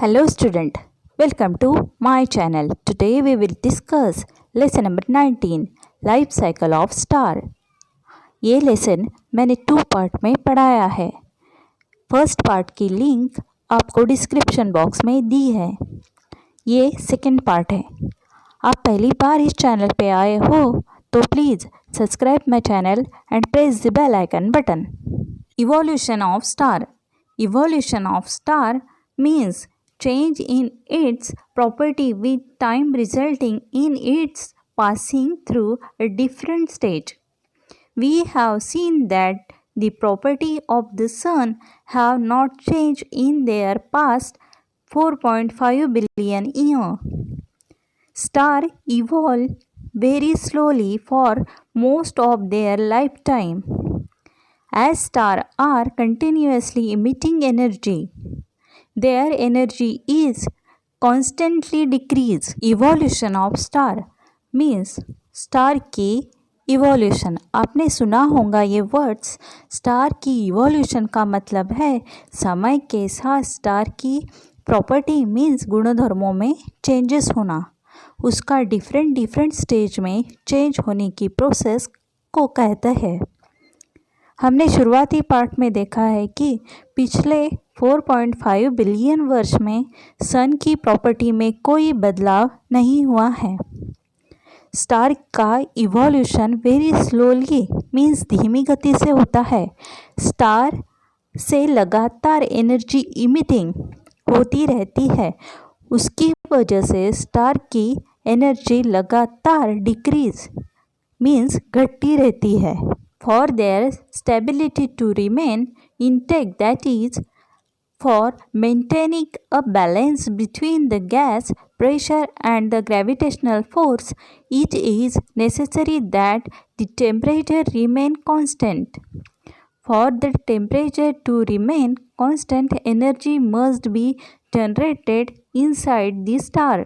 Hello student, welcome to my channel. Today we will discuss lesson number 19, Life Cycle of Star. ये lesson मैंने 2 part में पढ़ाया है। First part की link आपको डिस्क्रिप्शन बॉक्स में दी है। ये सेकंड पार्ट है। आप पहली बार इस चैनल पे आए हो तो please subscribe my channel and press the bell icon button. Evolution of star. Evolution of star means change in its property with time resulting in its passing through a different stage. We have seen that the property of the sun have not changed in their past 4.5 billion years. Stars evolve very slowly for most of their lifetime. As stars are continuously emitting energy, their energy is constantly decreased. Evolution of star means star की evolution. आपने सुना होगा ये words. Star की evolution का मतलब है समय के साथ स्टार की प्रॉपर्टी मीन्स गुणधर्मों में चेंजेस होना, उसका डिफरेंट स्टेज में चेंज होने की प्रोसेस को कहते हैं। हमने शुरुआती पार्ट में देखा है कि पिछले 4.5 बिलियन वर्ष में सन की प्रॉपर्टी में कोई बदलाव नहीं हुआ है। स्टार का इवोल्यूशन वेरी स्लोली मीन्स धीमी गति से होता है। स्टार से लगातार एनर्जी इमिटिंग होती रहती है, उसकी वजह से स्टार की एनर्जी लगातार डिक्रीज मीन्स घटती रहती है। For their stability to remain intact, that is, for maintaining a balance between the gas pressure and the gravitational force, it is necessary that the temperature remain constant. For the temperature to remain constant, energy must be generated inside the star.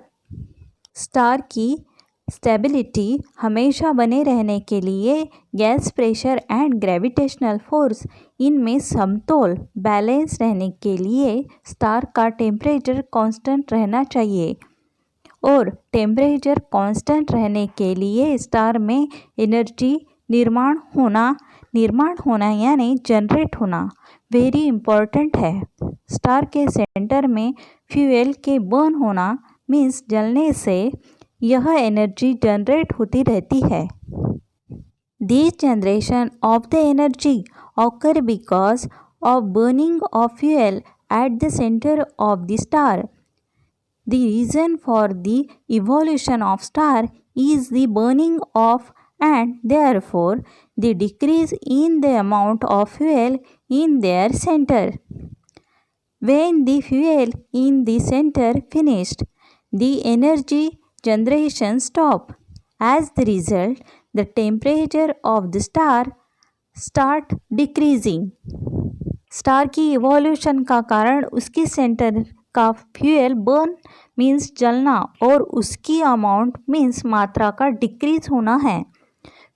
Star की stability हमेशा बने रहने के लिए gas pressure and gravitational force इनमें समतोल balance रहने के लिए स्टार का टेम्परेचर कांस्टेंट रहना चाहिए, और टेम्परेचर कांस्टेंट रहने के लिए स्टार में एनर्जी निर्माण होना यानी जनरेट होना वेरी इम्पॉर्टेंट है। स्टार के सेंटर में फ्यूल के बर्न होना मीन्स जलने से यह एनर्जी जनरेट होती रहती है। This generation of the energy occur because of burning of fuel at the centre of the star. The reason for the evolution of star is the burning of and therefore the decrease in the amount of fuel in their center. When the fuel in the center finished, the energy generation stop. As the result, the temperature of the star start decreasing. Star की evolution का कारण उसकी centre का fuel burn means जलना और उसकी amount means मात्रा का डिक्रीज होना है।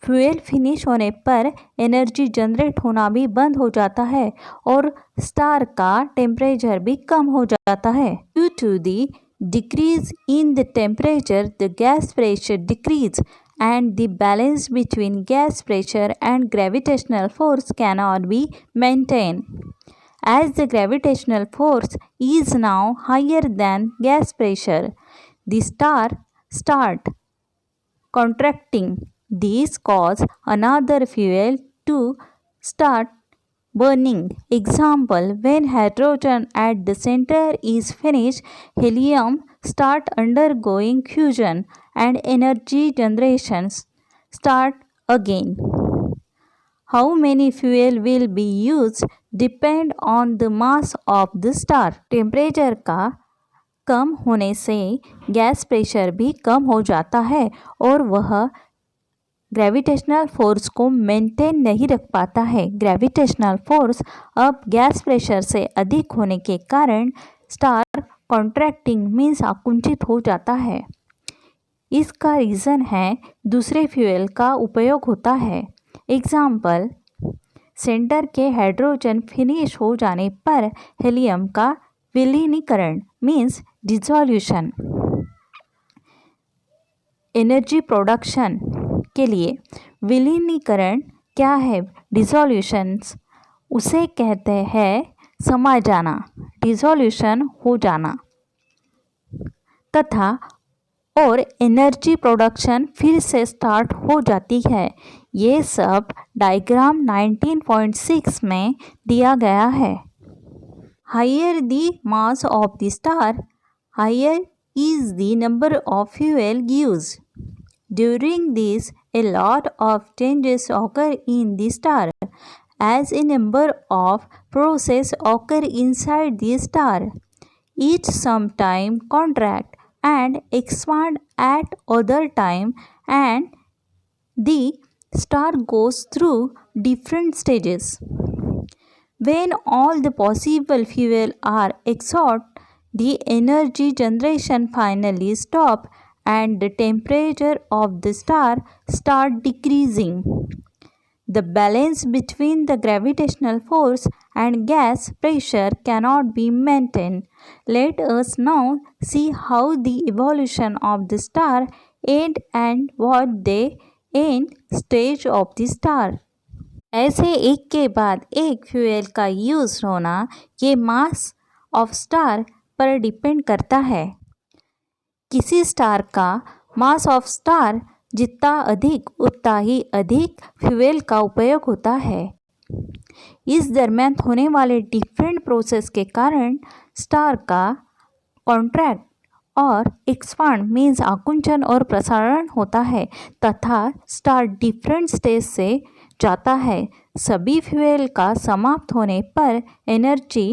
फ्यूल फिनिश होने पर एनर्जी जनरेट होना भी बंद हो जाता है और स्टार का टेम्परेचर भी कम हो जाता है। Due to the decrease in the temperature, the gas pressure decrease and the balance between gas pressure and gravitational force cannot be maintained. As the gravitational force is now higher than gas pressure, the star start contracting. This causes another fuel to start burning. Example, when hydrogen at the center is finished, helium start undergoing fusion and energy generation start again. How many fuel will be used depend on the mass of the star. Temperature का कम होने से gas pressure भी कम हो जाता है और वह gravitational force को मेंटेन नहीं रख पाता है। ग्रेविटेशनल फोर्स अब गैस प्रेशर से अधिक होने के कारण स्टार कॉन्ट्रैक्टिंग मीन्स आकुंचित हो जाता है। इसका रीज़न है दूसरे फ्यूल का उपयोग होता है। एग्जाम्पल, सेंटर के हाइड्रोजन फिनिश हो जाने पर हेलियम का विलीनीकरण मीन्स डिसॉल्यूशन। एनर्जी प्रोडक्शन के लिए विलीनीकरण क्या है? डिसॉल्यूशंस उसे कहते हैं समा जाना, डिसॉल्यूशन हो जाना। तथा और एनर्जी प्रोडक्शन फिर से स्टार्ट हो जाती है। ये सब डायग्राम 19.6 में दिया गया है। Higher the mass of the star, higher is the number of fuel used. During this, a lot of changes occur in the star, as a number of processes occur inside the star. Each sometime contract and expand at other time, and the star goes through different stages. When all the possible fuel are exhausted, the energy generation finally stops and the temperature of the star starts decreasing. The balance between the gravitational force and gas pressure cannot be maintained. Let us now see how the evolution of the star end and what the end stage of the star. ऐसे एक के बाद एक fuel का use होना ये mass of star पर depend करता है। किसी स्टार का मास ऑफ स्टार जितना अधिक उतना ही अधिक फ्यूल का उपयोग होता है। इस दरम्यान होने वाले डिफरेंट प्रोसेस के कारण स्टार का कॉन्ट्रैक्ट और एक्सपांड मीन्स आकुंचन और प्रसारण होता है तथा स्टार डिफरेंट स्टेज से जाता है। सभी फ्यूल का समाप्त होने पर एनर्जी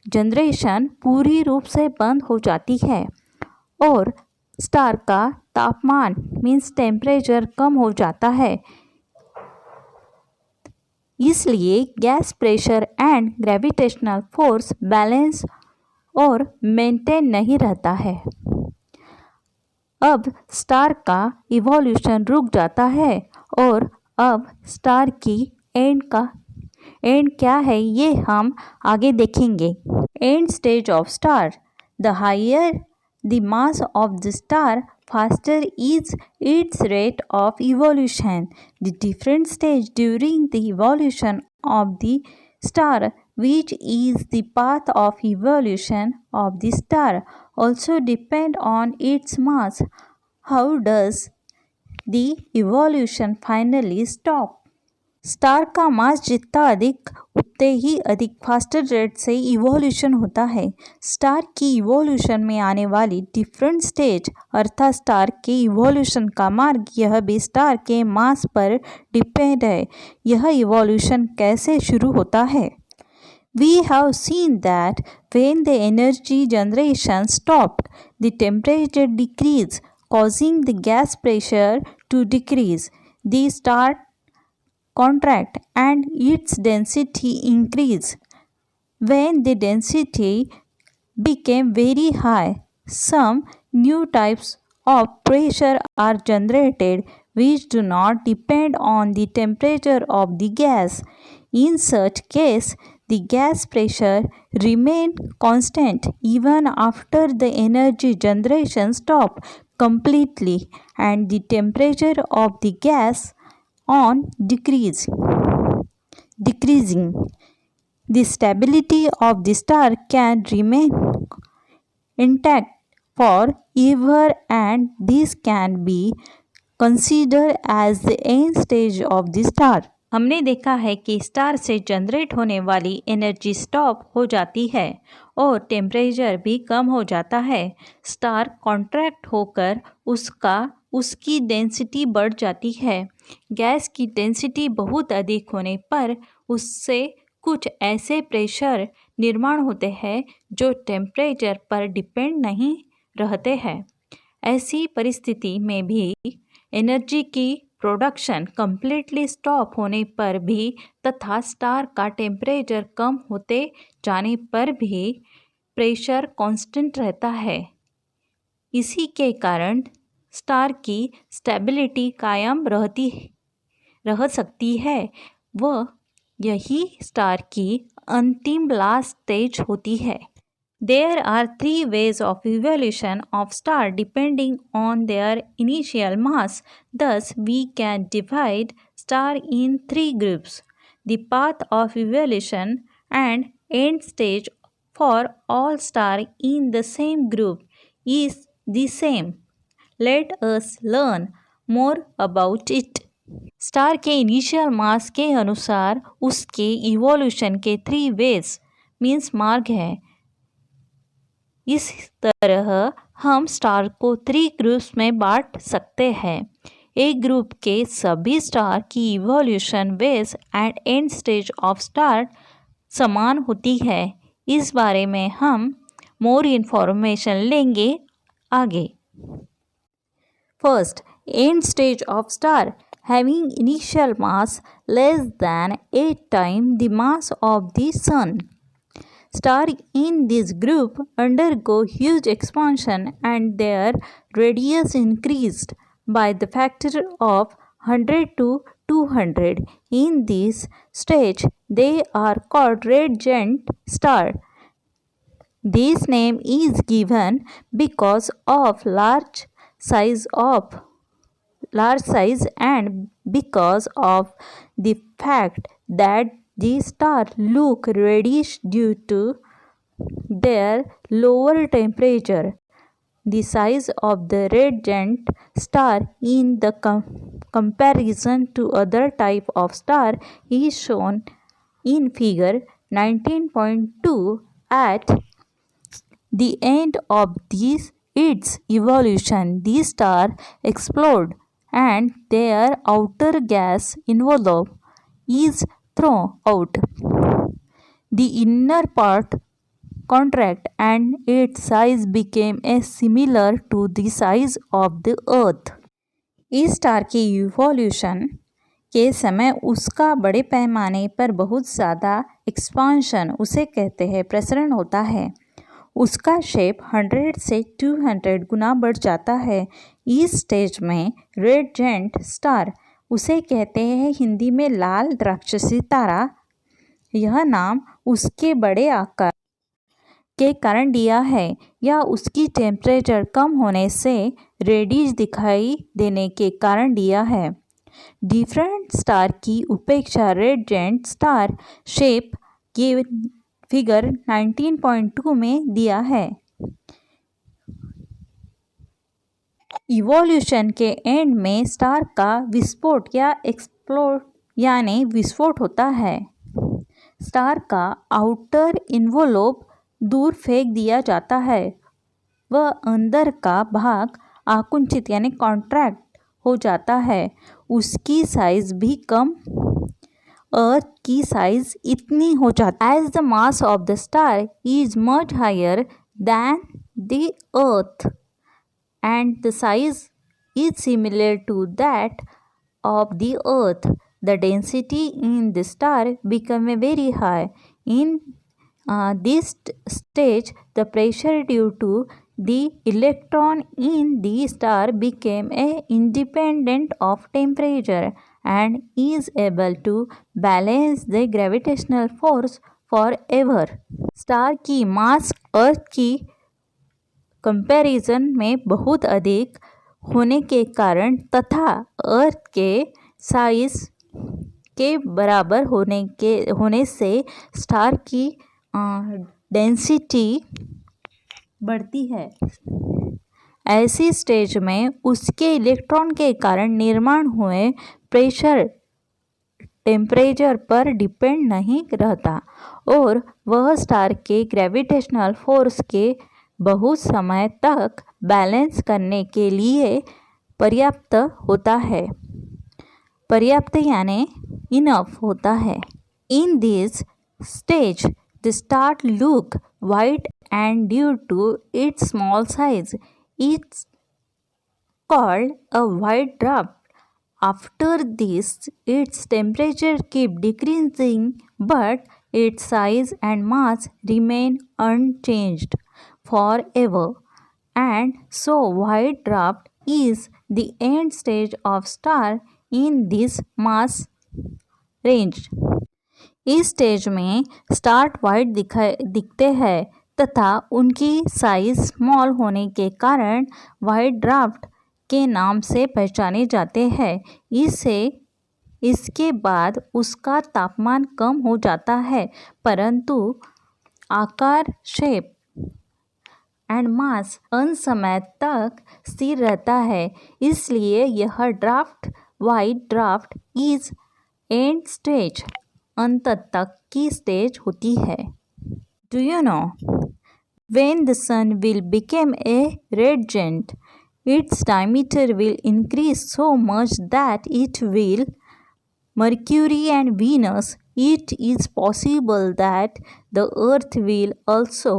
जनरेशन पूरी रूप से बंद हो जाती है और स्टार का तापमान मीन्स टेम्परेचर कम हो जाता है। इसलिए gas pressure and gravitational force balance और मेंटेन नहीं रहता है। अब स्टार का इवोल्यूशन रुक जाता है और अब स्टार की एंड क्या है ये हम आगे देखेंगे। End stage of star, the higher the mass of the star faster is its rate of evolution. The different stage during the evolution of the star which is the path of evolution of the star also depend on its mass. How does the evolution finally stop? Star का मास जितना अधिक उतने ही अधिक faster rate से evolution होता है। Star की evolution में आने वाली डिफरेंट स्टेज अर्थात स्टार के इवोल्यूशन का मार्ग यह भी स्टार के मास पर डिपेंड है। यह इवोल्यूशन कैसे शुरू होता है? We have seen that when the energy generation stopped, the temperature decreased, causing the gas pressure to decrease. The star contract and its density increased. When the density became very high, some new types of pressure are generated which do not depend on the temperature of the gas. In such case, the gas pressure remains constant even after the energy generation stops completely and the temperature of the gas on decreasing. The stability of the star can remain intact forever and this can be considered as the end stage of the star. हमने देखा है कि star से generate होने वाली energy stop हो जाती है और टेम्परेचर भी कम हो जाता है। स्टार कॉन्ट्रैक्ट होकर उसकी डेंसिटी बढ़ जाती है। गैस की डेंसिटी बहुत अधिक होने पर उससे कुछ ऐसे प्रेशर निर्माण होते हैं जो टेम्परेचर पर डिपेंड नहीं रहते हैं। ऐसी परिस्थिति में भी एनर्जी की प्रोडक्शन कम्प्लीटली स्टॉप होने पर भी तथा स्टार का टेम्परेचर कम होते जाने पर भी प्रेशर कांस्टेंट रहता है। इसी के कारण स्टार की स्टेबिलिटी कायम रह सकती है। वह यही स्टार की अंतिम लास्ट स्टेज होती है। There are three ways of evolution of star depending on their initial mass. Thus, we can divide star in three groups. The path of evolution and end stage for all stars in the same group is the same. Let us learn more about it. Star के initial mass के अनुसार उसके evolution के three ways means मार्ग है। इस तरह हम स्टार को थ्री ग्रुप्स में बांट सकते हैं। एक ग्रुप के सभी स्टार की इवोल्यूशन वेज end end stage of star समान होती है। इस बारे में हम मोर इन्फॉर्मेशन लेंगे आगे। First, and stage of star having initial mass less than 8 times the mass of the sun. Stars in this group undergo huge expansion and their radius increased by the factor of 100 to 200. In this stage, they are called red giant stars. This name is given because of large size and because of the fact that the stars look reddish due to their lower temperature. The size of the red giant star in the comparison to other type of star is shown in figure 19.2. At the end of its evolution, the star explode and their outer gas envelope is thrown out. The inner part contract and its size became similar to the size of the earth. इस star की evolution के समय उसका बड़े पैमाने पर बहुत ज़्यादा एक्सपांशन उसे कहते हैं प्रसरण होता है। उसका शेप 100 से 200 गुना बढ़ जाता है। इस स्टेज में रेड जायंट स्टार उसे कहते हैं हिंदी में लाल राक्षसी तारा। यह नाम उसके बड़े आकार के कारण दिया है या उसकी टेम्परेचर कम होने से रेडिश दिखाई देने के कारण दिया है। डिफरेंट स्टार की उपेक्षा रेड जायंट स्टार शेप के फिगर 19.2 में दिया है। इवोल्यूशन के एंड में स्टार का विस्फोट या एक्सप्लोड यानी विस्फोट होता है। स्टार का आउटर इन्वोलोप दूर फेंक दिया जाता है। वह अंदर का भाग आकुंचित यानी कॉन्ट्रैक्ट हो जाता है। उसकी साइज भी कम अर्थ की साइज इतनी हो जाती है। As the mass of the star is much higher than the earth and the size is similar to that of the earth, the density in the star become very high. In this stage, the pressure due to the electron in the star became independent of temperature and is able to balance the gravitational force forever. Star की मास अर्थ की comparison में बहुत अधिक होने के कारण तथा अर्थ के साइज के बराबर होने से स्टार की डेंसिटी बढ़ती है। ऐसी स्टेज में उसके इलेक्ट्रॉन के कारण निर्माण हुए प्रेशर टेम्परेचर पर डिपेंड नहीं रहता और वह स्टार के ग्रेविटेशनल फोर्स के बहुत समय तक बैलेंस करने के लिए पर्याप्त होता है। पर्याप्त यानी इनफ होता है। In this stage the star look white and due to it's small size it's called a white draft. After this its temperature keep decreasing but its size and mass remain unchanged forever, and so white dwarf is the end stage of star in this mass range. इस stage में star white दिखते हैं तथा उनकी size small होने के कारण white dwarf के नाम से पहचाने जाते हैं। इसके बाद उसका तापमान कम हो जाता है, परंतु आकार, शेप एंड मास अनसमय तक स्थिर रहता है। इसलिए यह white dwarf is and stage, अंत तक की स्टेज होती है। Do you no when the sun will become a red giant, its diameter will increase so much that it will Mercury and Venus. It is possible that the earth will also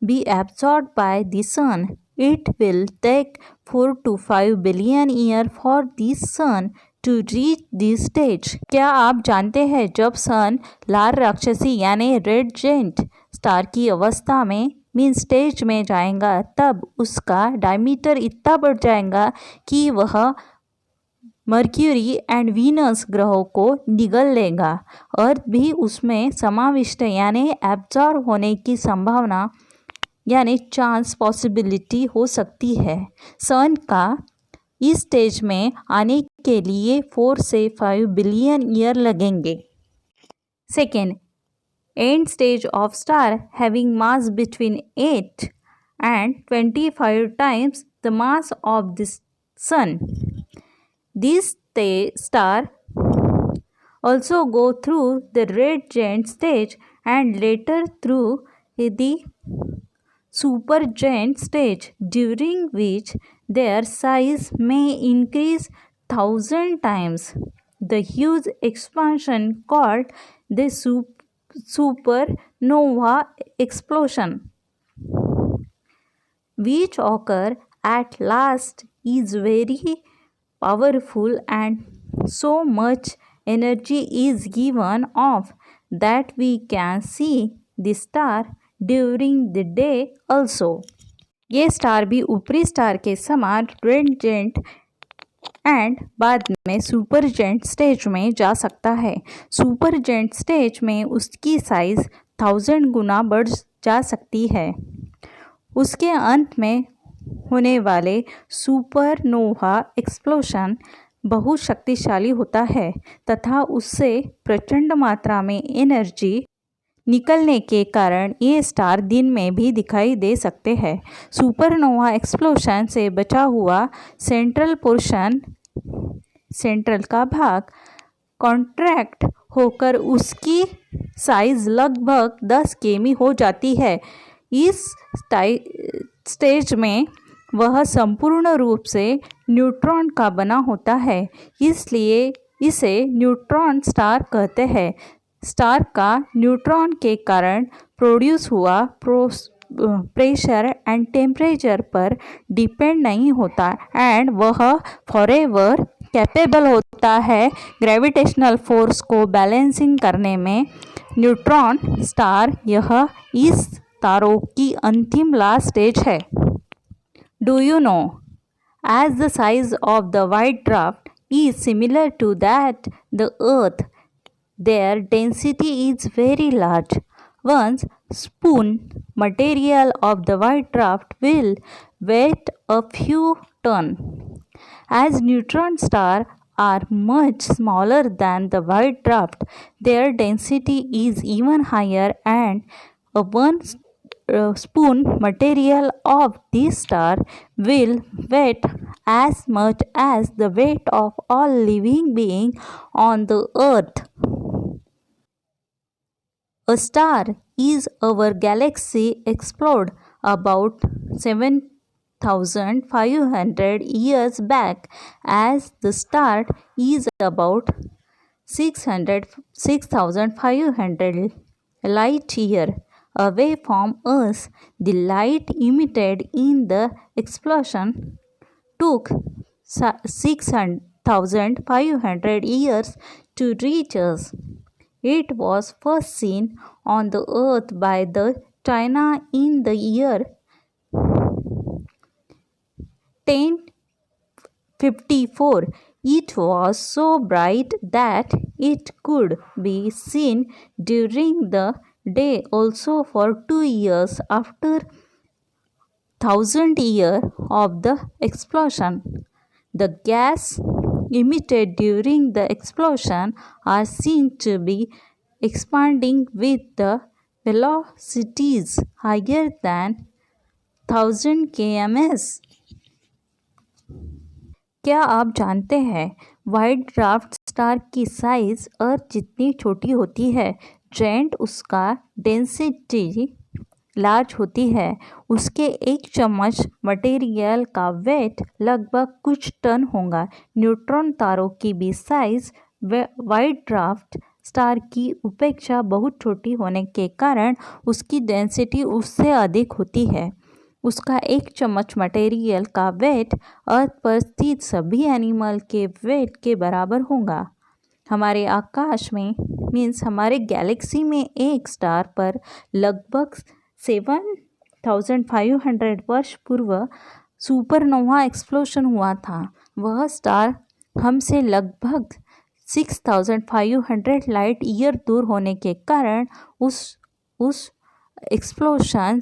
be absorbed by the sun. It will take 4 to 5 billion years for the sun to reach this stage. क्या आप जानते हैं जब सन लाल राक्षसी यानी red gent star की अवस्था में मीन स्टेज में जाएगा, तब उसका डायमीटर इतना बढ़ जाएगा कि वह मर्क्यूरी एंड वीनस ग्रहों को निगल लेगा। अर्थ भी उसमें समाविष्ट यानी एब्जॉर्ब होने की संभावना यानी चांस पॉसिबिलिटी हो सकती है। सन का इस स्टेज में आने के लिए 4 से 5 बिलियन ईयर लगेंगे। Second, end stage of star having mass between 8 and 25 times the mass of the sun. This star also go through the red giant stage and later through the supergiant stage, during which their size may increase 1,000 times. The huge expansion called the supernova explosion, which occur at last, is very powerful and so much energy is given off that we can see the star during the day also. ये star भी ऊपरी star के समान red gent and बाद में super gent stage में जा सकता है। सुपर जेंट स्टेज में उसकी साइज 1000 गुना बढ़ जा सकती है। उसके अंत में होने वाले सुपरनोवा एक्सप्लोशन बहुत शक्तिशाली होता है तथा उससे प्रचंड मात्रा में एनर्जी निकलने के कारण ये स्टार दिन में भी दिखाई दे सकते हैं। सुपरनोवा एक्सप्लोशन से बचा हुआ सेंट्रल का भाग कॉन्ट्रैक्ट होकर उसकी साइज लगभग 10 केमी हो जाती है। इस स्टेज में वह संपूर्ण रूप से न्यूट्रॉन का बना होता है, इसलिए इसे न्यूट्रॉन स्टार कहते हैं। स्टार का न्यूट्रॉन के कारण प्रोड्यूस हुआ प्रेशर एंड टेम्परेचर पर डिपेंड नहीं होता एंड वह फॉरएवर कैपेबल होता है ग्रेविटेशनल फोर्स को बैलेंसिंग करने में। न्यूट्रॉन स्टार यह इस तारों की अंतिम लास्ट स्टेज है। Do you know as the size of the white dwarf is similar to that the earth, their density is very large. One spoon material of the white dwarf will weigh a few tons. As neutron stars are much smaller than the white dwarf, their density is even higher, and one spoon material of this star will weigh as much as the weight of all living beings on the earth. A star is our galaxy explored about 7,500 years back, as the star is about 6,500 light years away from us. The light emitted in the explosion took 6,500 years to reach us. It was first seen on the earth by the China in the year 1054. It was so bright that it could be seen during the day also for 2 years after 1000 year of the explosion. The gas emitted during the explosion are seen to be expanding with the velocities higher than 1000 kms. क्या आप जानते हैं white dwarf star की size अर्थ जितनी छोटी होती है, gent उसका डेंसिटी लार्ज होती है। उसके एक चम्मच मटेरियल का वेट लगभग कुछ टन होगा। न्यूट्रॉन तारों की भी साइज वाइट ड्वार्फ स्टार की अपेक्षा बहुत छोटी होने के कारण उसकी डेंसिटी उससे अधिक होती है। उसका एक चम्मच मटेरियल का वेट अर्थ पर स्थित सभी एनिमल के वेट के बराबर होगा। हमारे आकाश में मीन्स हमारे गैलेक्सी में एक स्टार पर लगभग 7500 वर्ष पूर्व सुपरनोवा एक्सप्लोजन हुआ था। वह स्टार हमसे लगभग 6500 लाइट ईयर दूर होने के कारण उस एक्सप्लोजन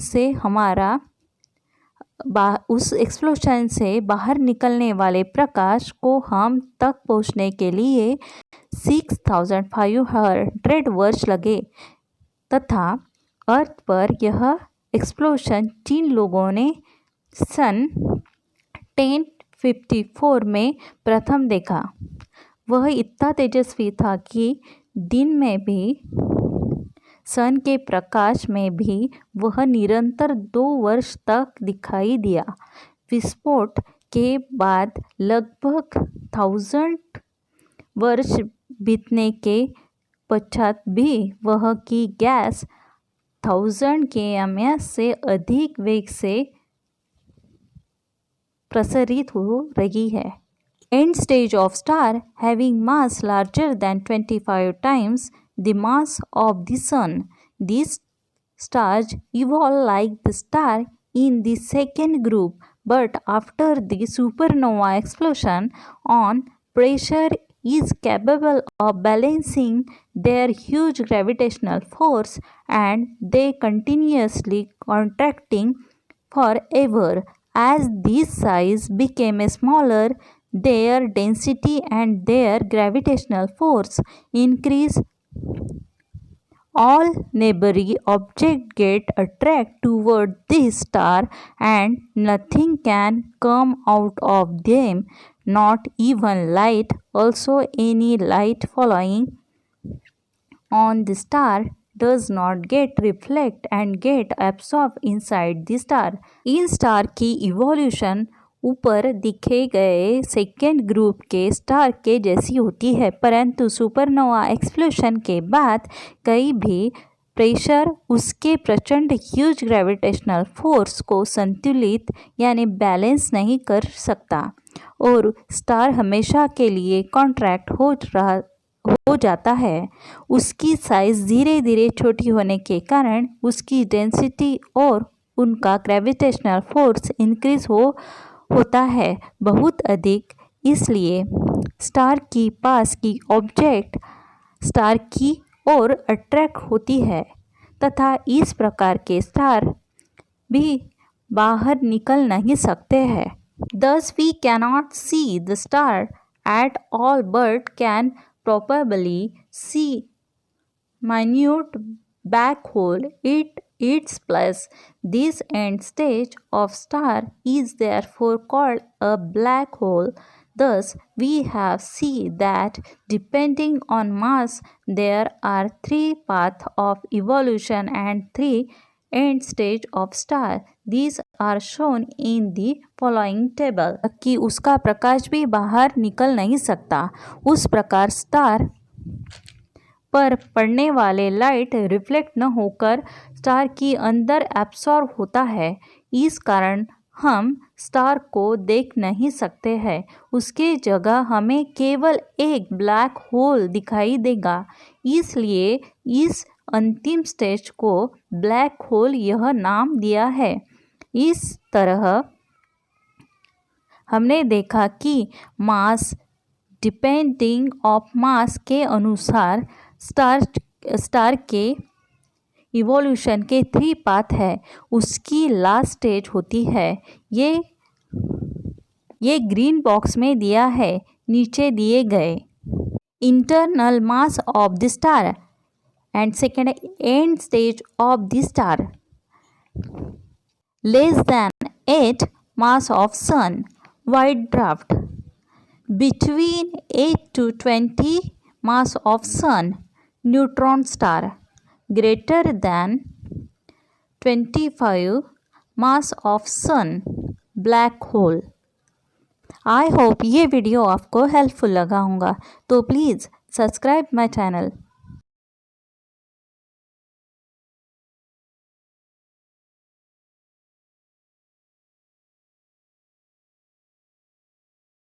से बाहर निकलने वाले प्रकाश को हम तक पहुंचने के लिए 6500 वर्ष लगे तथा अर्थ पर यह एक्सप्लोजन 3 लोगों ने सन 1054 में प्रथम देखा। वह इतना तेजस्वी था कि दिन में भी सन के प्रकाश में भी वह निरंतर 2 वर्ष तक दिखाई दिया। विस्फोट के बाद लगभग 1000 वर्ष बीतने के पश्चात भी वह की गैस 1000 kms से अधिक वेग से प्रसारित हो रही है। End stage of star having mass larger than 25 times the mass of the sun. These stars evolve like the star in the second group, but after the supernova explosion on pressure is capable of balancing their huge gravitational force and they continuously contracting forever. As this size became smaller, their density and their gravitational force increase. All neighboring objects get attracted toward this star and nothing can come out of them, not even light. Also, any light falling on the star does not get reflect and get absorbed inside the star. In star की evolution ऊपर दिखे गए second group के star के जैसी होती है, परंतु सुपरनोवा एक्सप्लोजन के बाद कहीं भी प्रेशर उसके प्रचंड ह्यूज ग्रेविटेशनल फोर्स को संतुलित यानी बैलेंस नहीं कर सकता और स्टार हमेशा के लिए कॉन्ट्रैक्ट हो जाता है। उसकी साइज धीरे धीरे छोटी होने के कारण उसकी डेंसिटी और उनका ग्रेविटेशनल फोर्स इंक्रीज होता है बहुत अधिक। इसलिए स्टार की पास की ऑब्जेक्ट स्टार की ओर अट्रैक्ट होती है तथा इस प्रकार के स्टार भी बाहर निकल नहीं सकते हैं। Thus we cannot see the star at all but can probably see minute black hole its place. This end stage of star is therefore called a black hole. Thus we have seen that depending on mass there are 3 paths of evolution and 3 end stage of star. These are shown in the following table. कि उसका प्रकाश भी बाहर निकल नहीं सकता, उस प्रकार star पर पड़ने वाले लाइट रिफ्लेक्ट न होकर स्टार की अंदर एब्सॉर्ब होता है। इस कारण हम स्टार को देख नहीं सकते हैं, उसके जगह हमें केवल एक ब्लैक होल दिखाई देगा। इसलिए इस अंतिम स्टेज को ब्लैक होल यह नाम दिया है। इस तरह हमने देखा कि मास डिपेंडिंग ऑफ मास के अनुसार स्टार के इवोल्यूशन के 3 पाथ है, उसकी लास्ट स्टेज होती है। ये ग्रीन बॉक्स में दिया है, नीचे दिए गए। Internal mass of the star and second and stage of the star less than 8 mass of sun, wide draft between 8 to 20 mass of sun, neutron star greater than 25 mass of sun, black hole। I hope ये video आपको helpful लगा होगा, तो please subscribe my channel.